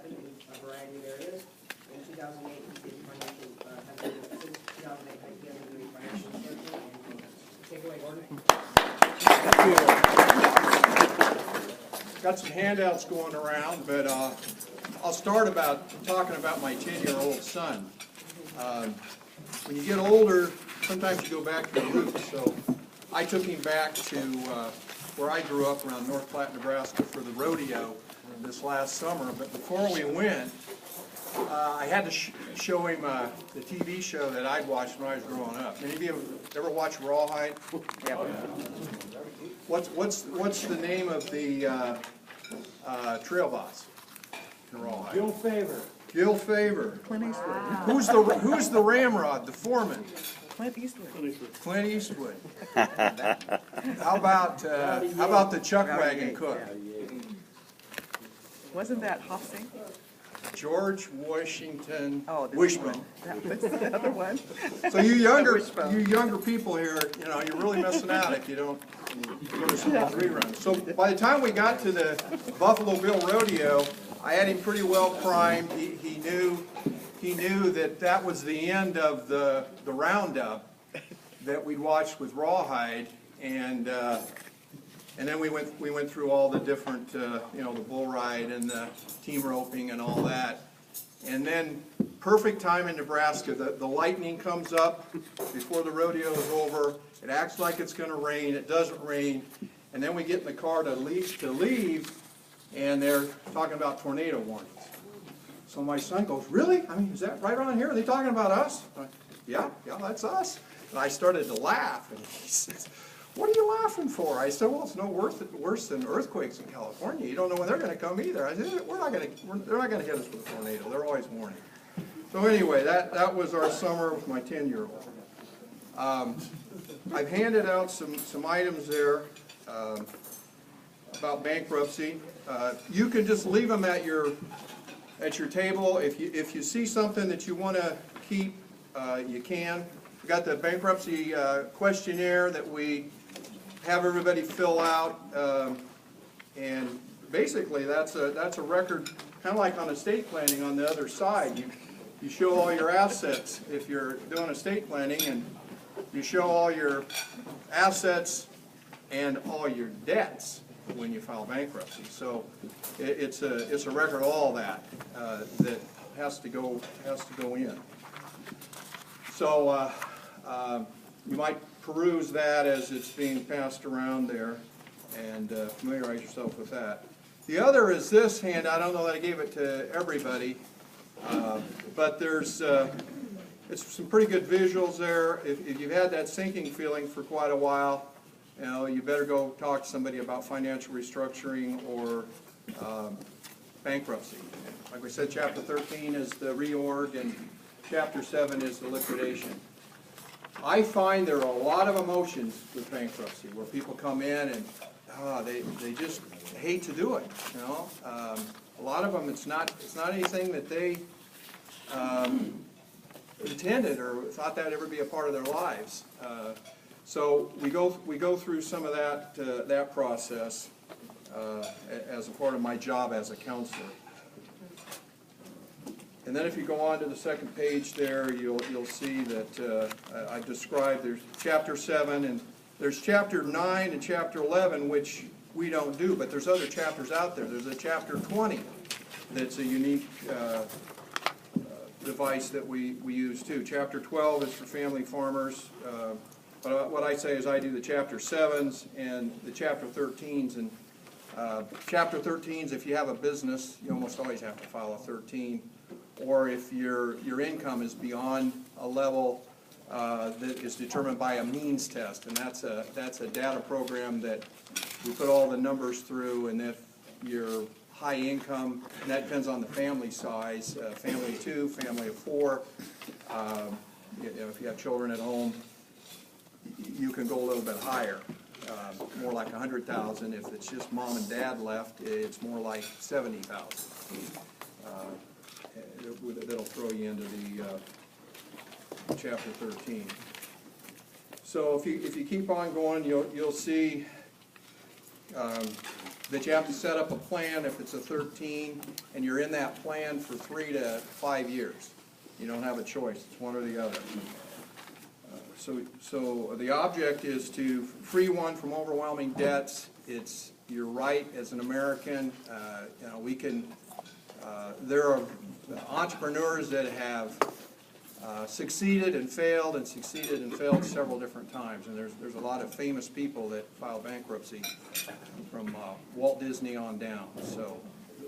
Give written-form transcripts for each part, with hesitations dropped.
2007 in a variety of areas. In 2008, he did financial, since 2008, he has been doing financial restructuring and payments. Take away, Gordon. Got some handouts going around, but I'll start talking about my 10-year-old son. When you get older, sometimes you go back to the roots. So I took him back to where I grew up around North Platte, Nebraska for the rodeo this last summer. But before we went, I had to show him the TV show that I'd watched when I was growing up. Any of you ever watch Rawhide? Yeah. What's the name of the trail boss in Rawhide? Gil Favor. Gil Favor. Clint Eastwood. Who's the ramrod, the foreman? Clint Eastwood. Clint Eastwood. How about the chuck wagon cook? Wasn't that Hoffsing? George Washington Oh, the Wishbone. That was the other one. So you younger people here, you're really missing out if you don't go to some of those reruns. So by the time we got to the Buffalo Bill Rodeo, I had him pretty well primed. He knew that was the end of the roundup that we'd watched with Rawhide, and then we went through all the different the bull ride and the team roping and all that, and then perfect time in Nebraska. The lightning comes up before the rodeo is over. It acts like it's going to rain. It doesn't rain, and then we get in the car to leave, and they're talking about tornado warnings. So my son goes, "Really? I mean, is that right around here? Are they talking about us?" Yeah, that's us. And I started to laugh, and he says, "What are you laughing for?" I said, "Well, it's no worse than earthquakes in California. You don't know when they're going to come either." I said, "They're not going to hit us with a tornado. They're always warning." So anyway, that was our summer with my 10-year-old. I've handed out some items there about bankruptcy. You can just leave them at your table. If you see something that you want to keep, you can. We've got the bankruptcy questionnaire that we have everybody fill out, and basically that's a record, kind of like on estate planning on the other side. You show all your assets if you're doing estate planning, and you show all your assets and all your debts when you file bankruptcy. So it's a record of all that that has to go in. So you might peruse that as it's being passed around there and familiarize yourself with that. The other is this handout. I don't know that I gave it to everybody, but there's it's some pretty good visuals there. If you've had that sinking feeling for quite a while, you better go talk to somebody about financial restructuring or bankruptcy. Like we said, Chapter 13 is the reorg, and Chapter 7 is the liquidation. I find there are a lot of emotions with bankruptcy where people come in and they just hate to do it. A lot of them it's not anything that they intended or thought that would ever be a part of their lives. So we go through some of that process as a part of my job as a counselor. And then if you go on to the second page there, you'll see that I've described there's Chapter 7 and there's Chapter 9 and Chapter 11, which we don't do, but there's other chapters out there. There's a Chapter 20 that's a unique device that we use too. Chapter 12 is for family farmers. But what I say is I do the Chapter 7s and the Chapter 13s. And Chapter 13s, if you have a business, you almost always have to file a 13. Or if your income is beyond a level that is determined by a means test, and that's a data program that we put all the numbers through, and if you're high income, and that depends on the family size, family of 2, family of 4, if you have children at home, you can go a little bit higher, more like 100,000. If it's just mom and dad left, it's more like 70,000. That'll throw you into the Chapter 13. So if you keep on going, you'll see that you have to set up a plan if it's a 13, and you're in that plan for 3 to 5 years. You don't have a choice, it's one or the other. So the object is to free one from overwhelming debts. It's your right as an American. You know, we can, there are entrepreneurs that have succeeded and failed several different times, and there's a lot of famous people that file bankruptcy from Walt Disney on down, so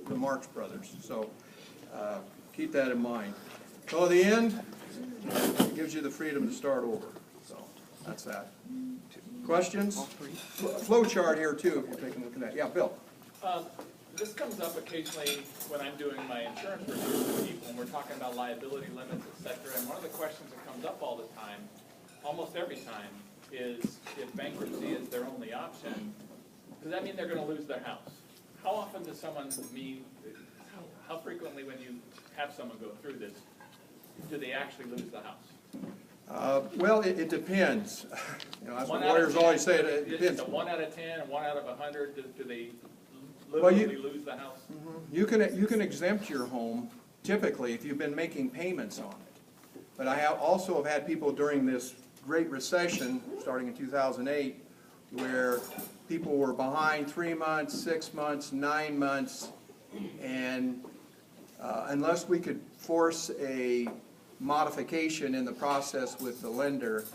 the Marx Brothers. So keep that in mind. So at the end, it gives you the freedom to start over. So that's that. Questions? Flow chart here too, if you're taking a look at that. Yeah, Bill. This comes up occasionally when I'm doing my insurance reviews with people, and we're talking about liability limits, et cetera. And one of the questions that comes up all the time, almost every time, is if bankruptcy is their only option, does that mean they're going to lose their house? How often does someone mean, how frequently when you have someone go through this, do they actually lose the house? Well, it depends. You know, that's what lawyers always say. It depends. Is it a 1 out of 10 and 1 out of 100? Do they Well, literally lose the house? You can exempt your home typically if you've been making payments on it. But I also have had people during this Great Recession, starting in 2008, where people were behind 3 months, 6 months, 9 months, and unless we could force a modification in the process with the lender,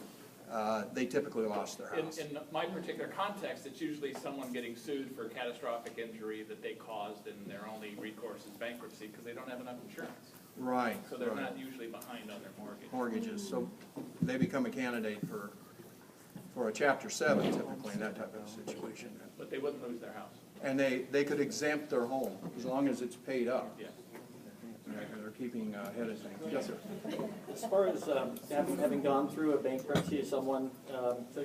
they typically lost their house. In my particular context, it's usually someone getting sued for catastrophic injury that they caused, and their only recourse is bankruptcy because they don't have enough insurance. Right. So they're right. not usually behind on their mortgage. Mortgages, so they become a candidate for a Chapter 7 typically in that type of situation. But they wouldn't lose their house. And they could exempt their home as long as it's paid up. Yeah. They're keeping ahead of things. Yes, sir. As far as having gone through a bankruptcy, someone, so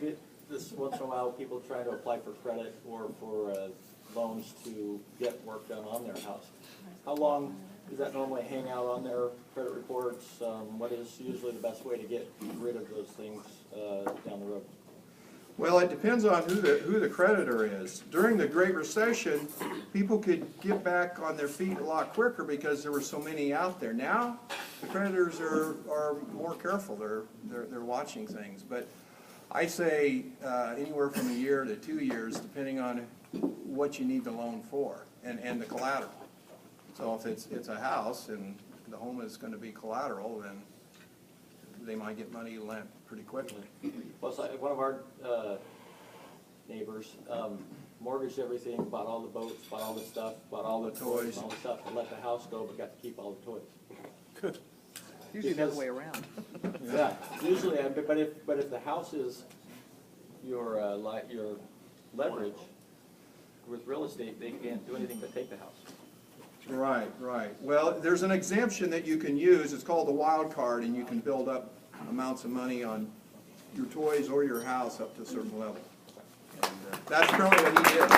this once in a while people try to apply for credit or for loans to get work done on their house. How long does that normally hang out on their credit reports? What is usually the best way to get rid of those things down the road? Well, it depends on who the creditor is. During the Great Recession, people could get back on their feet a lot quicker because there were so many out there. Now, the creditors are more careful. They're watching things. But I say anywhere from a year to 2 years, depending on what you need the loan for and the collateral. So if it's a house and the home is going to be collateral, then they might get money lent pretty quickly. Plus, one of our neighbors mortgaged everything, bought all the boats, bought all the stuff, bought all the toys, and all the stuff, and let the house go, but got to keep all the toys. Good. Usually the other way around. Yeah, usually, but if the house is your leverage with real estate, they can't do anything but take the house. Right, right. Well, there's an exemption that you can use. It's called the wild card, and you can build up amounts of money on your toys or your house up to a certain level. And that's currently what he did.